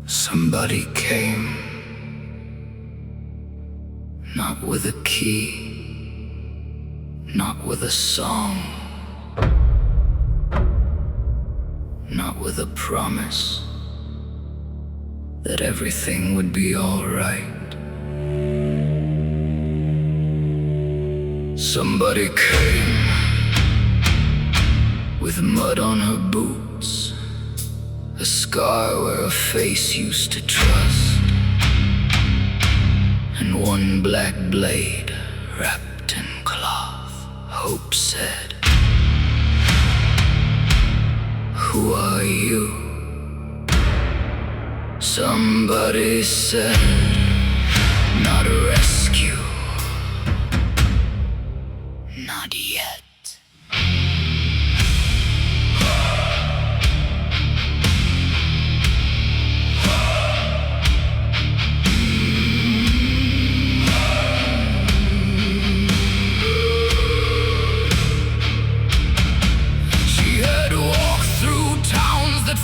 Somebody came, not with a key, not with a song, not with a promise that everything would be all right. Somebody came with mud on her boots, a scar where a face used to trust, and one black blade wrapped in cloth. Hope said, "Who are you?" Somebody said, "Not a rescue, not yet."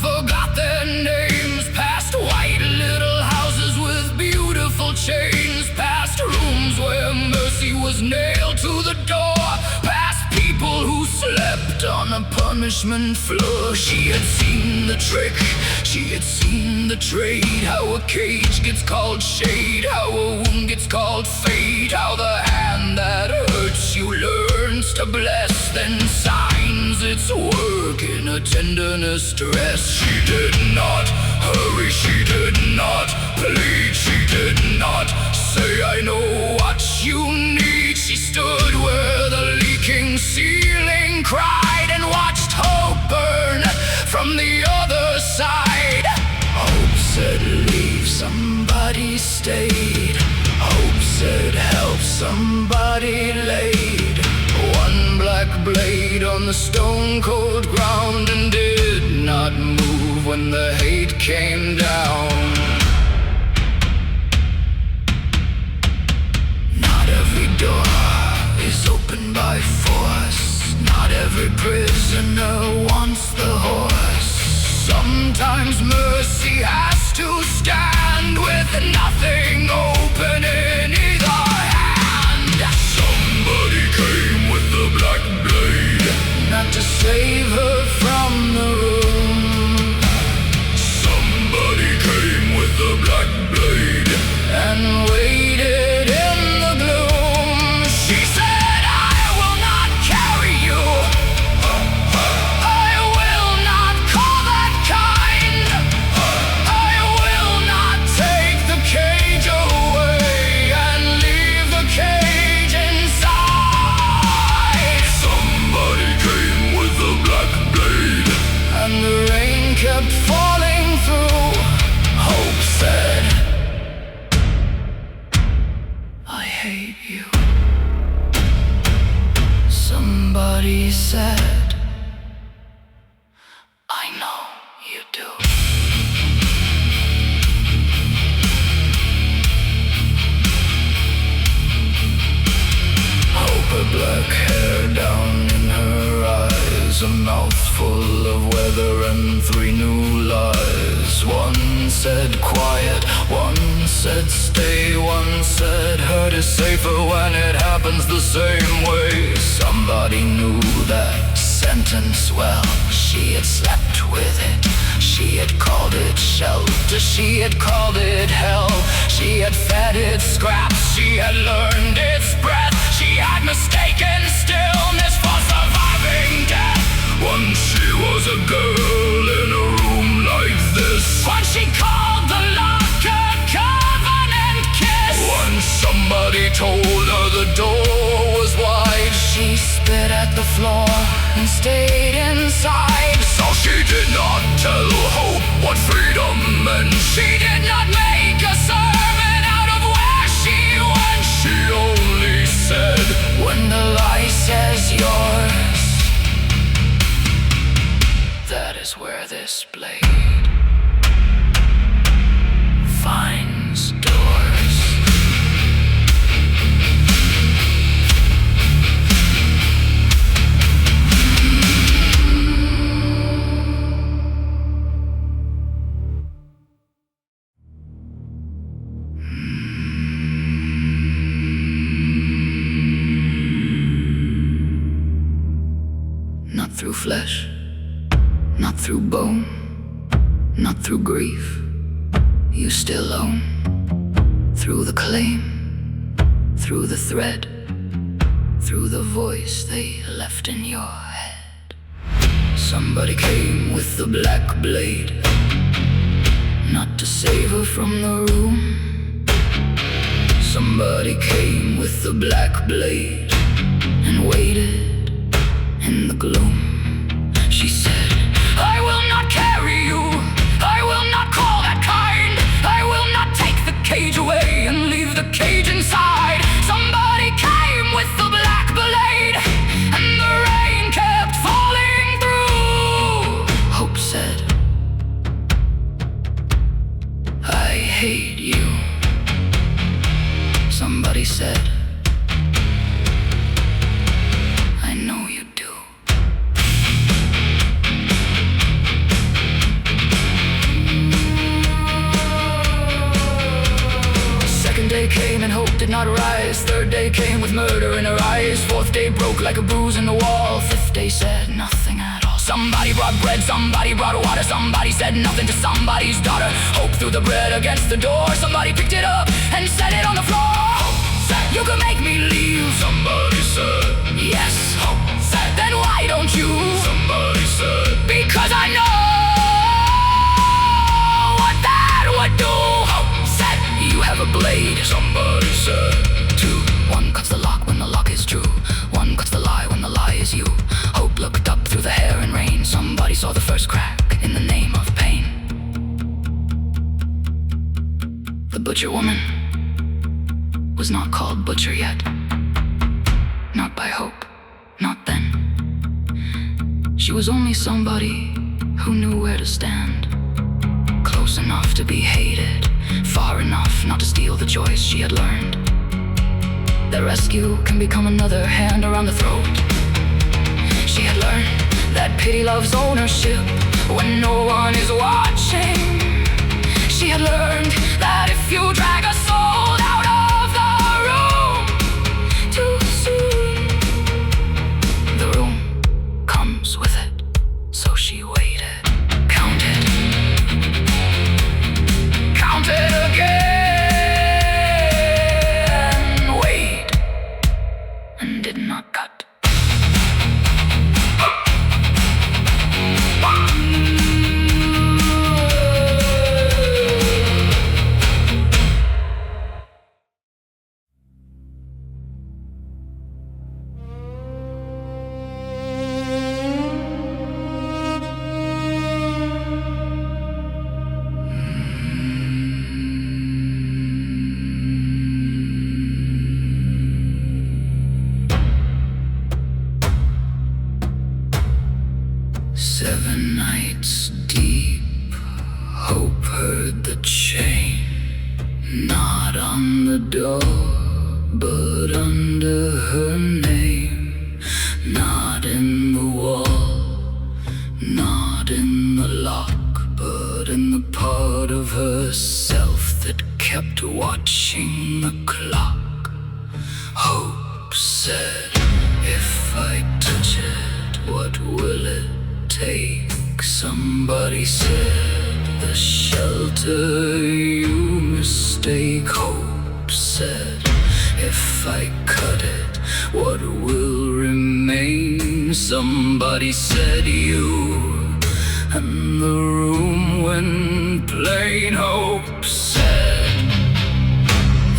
Forgot their names, past white little houses with beautiful chains, past rooms where mercy was nailed to the door, past people who slept on a punishment floor. She had seen the trick, she had seen the trade, how a cage gets called shade, how a wound gets called fate, how the hand that hurts you learns to bless, then signs its work in a tenderness dress. She did not hurry, she did not plead, she did not say, "I know what you need." She stood where the leaking ceiling cried and watched hope burn from the other side. Hope said, "Leave," somebody stayed. Hope said, "Help," somebody laid one black blade on the stone cold ground and did not move when the hate came down. Not every door is opened by force, not every prisoner wants the horse. Sometimes mercy has to stand with nothing open in either hand. Somebody came with the black blade, not to save her from the room. Somebody came with the black blade and waited in the gloom. She said, "I will not carry you, I will not call that kind, I will not take the cage away and leave the cage inside." Somebody came with the black blade and the rain kept falling through. Hope said, "I hate you." Somebody said, "I know you do." Hope, her black hair down in her eyes, a mouthful of weather and 3 new lies. One said quiet, one said stay, one said hurt is safer when it happens the same way. Somebody knew that sentence well, she had slept with it, she had called it shelter, she had called it hell, she had fed it scraps, she had learned its breath, she had mistaken stillness for surviving death. Once she was a girl in a room like this, once she called the lock a covenant kiss, once somebody told her the door was wide, she spit at the floor and stayed inside. So she did not tell Hope what freedom meant, she did not make a sermon out of where she went. She only said, "When the lie says yours, that is where this blade finds doors." through flesh, not through bone, not through grief. You still own. Through the claim, through the thread, through the voice they left in your head. Somebody came with the black blade, not to save her from the room. Somebody came with the black blade and waited in the gloom. She said, I will not carry you, I will not call that kind, I will not take the cage away and leave the cage inside. Somebody came with the black blade and the rain kept falling through. Hope said, I hate you. Somebody said, I know you do. Second day came and hope did not rise. Third day came with murder in her eyes. Fourth day broke like a bruise in the wall. Fifth day said nothing at all. Somebody brought bread, somebody brought water. Somebody said nothing to somebody's daughter. Hope threw the bread against the door. Somebody picked it up and set it on the floor. Hope said, you can make me leave. Somebody said, yes. Hope said, then why don't you? Somebody said, because I know what that would do. Hope said, you have a blade. Somebody said, 2. 1 cuts the lock when the lock is true. 1 cuts the lie when the lie is you. Hope looked up through the hair and rain. Somebody saw the first crack in the name of pain. The butcher woman was not called butcher yet. Not by hope, not then. She was only somebody who knew where to stand. Close enough to be hated, far enough not to steal the joys she had learned. That rescue can become another hand around the throat. She had learned that pity loves ownership when no one is watching. She had learned that if you drag a soul out of the room too soon, the room comes with it. So she waited, counted again, weighed, and did not cut. Seven nights deep, hope heard the chain, not on the door, but under her name. Not in the wall, not in the lock, but in the part of herself that kept watching the clock. Hope said, if I touch it, what will it take? Somebody said, the shelter you mistake. Hope said, if I cut it, what will remain? Somebody said, you, and the room went plain. Hope said,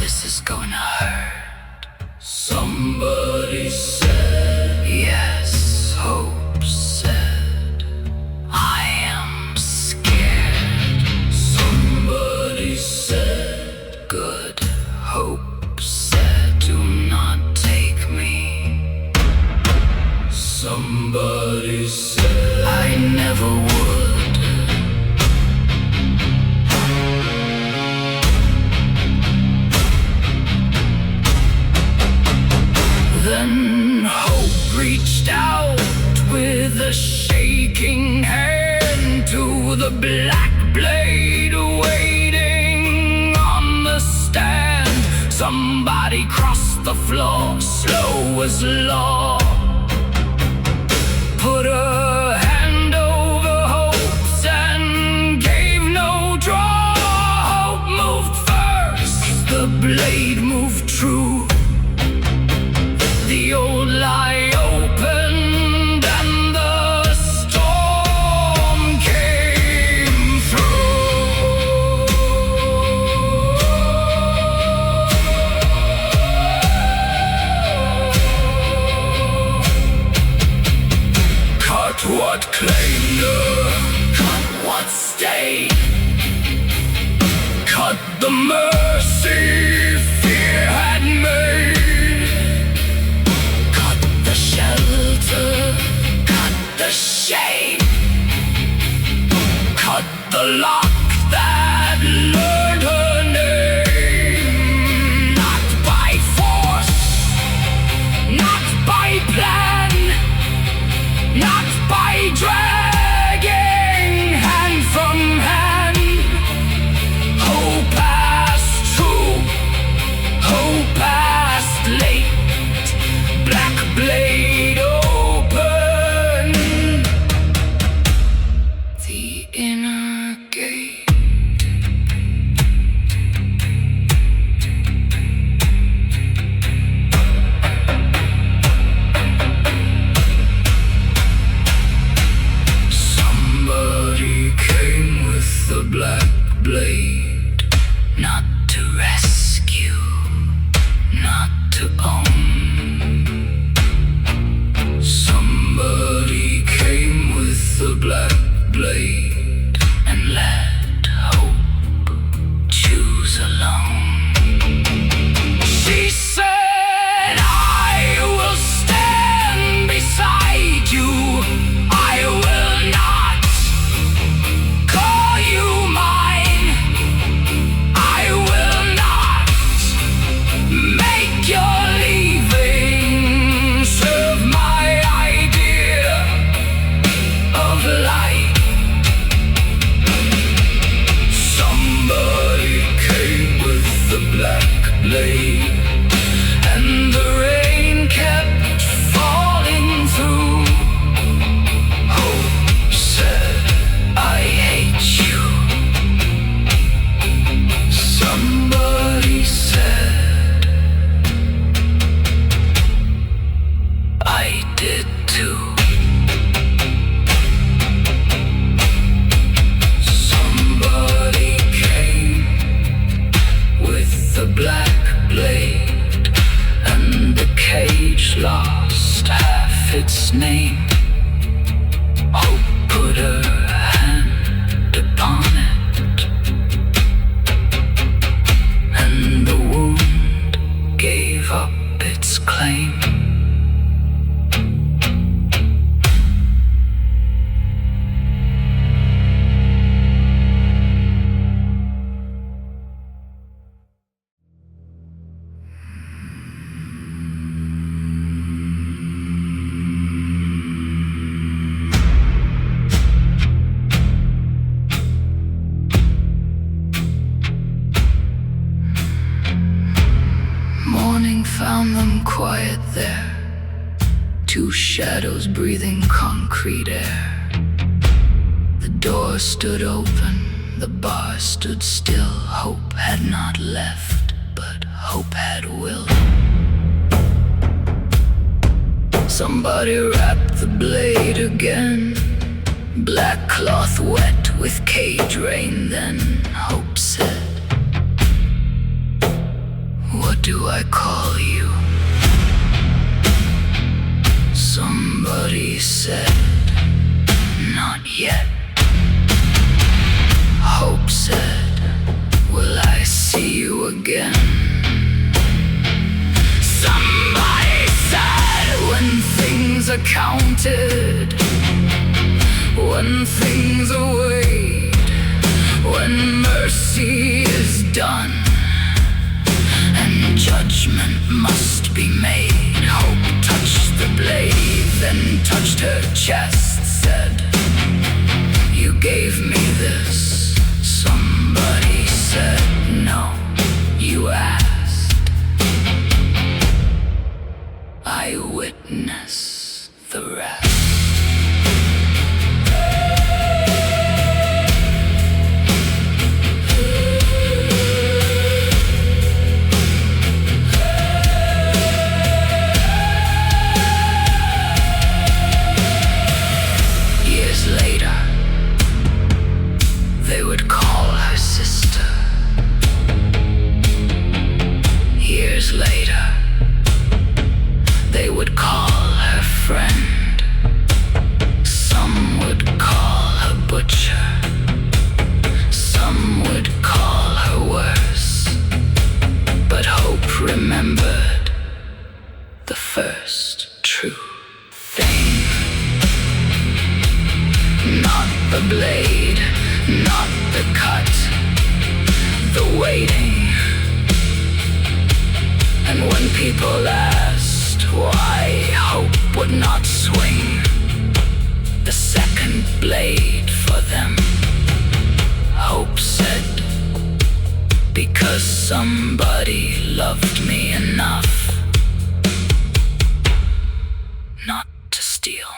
this is gonna hurt. Somebody said, yes. Hope said, I am scared. Somebody said, good. Hope said, do not take me. Somebody said, I never would. Then hope reached out with a shaking hand to the black blade waiting on the stand. Somebody crossed the floor, slow as law, put her hand over hope's and gave no draw. Hope moved first, the blade moved true. The old lie opened and the storm came through. Cut what claimed her, cut what stayed. Cut the mercy fear had made. Cut the shelter, cut the shame. Cut the lock that learned her name. Not by force, not by plan, not by dragging hand from hand. Hope passed true, hope passed late. Black blade open the inner gate. Somebody came with the black blade, not to rescue, not to own. Somebody came with the black blade and let hope choose alone. She said, I will stand beside you. I will not call you mine. I will not make your leaving serve my idea of life. Somebody came with the black blade, and the rain kept falling through. Hope said, I hate you. Somebody said, I did too. Somebody came with the black blade, and the cage lost half its name. Hope put her hand upon it, and the wound gave up its claim. Morning found them quiet there, two shadows breathing concrete air. The door stood open, the bar stood still. Hope had not left, but hope had will. Somebody wrapped the blade again, black cloth wet with cage rain. Then hope said, what do I call you? Somebody said, not yet. Hope said, will I see you again? Somebody said, when things are counted, when things are weighed, when mercy is done, and judgment must be made. Hope touched the blade, then touched her chest, said, you gave me this. Somebody said, no, you asked. I witness the rest. call her friend, some would call her butcher, some would call her worse. But hope remembered the first true thing. Not the blade, not the cut, the waiting. And when people asked why hope would not swing the second blade for them, hope said, because somebody loved me enough not to steal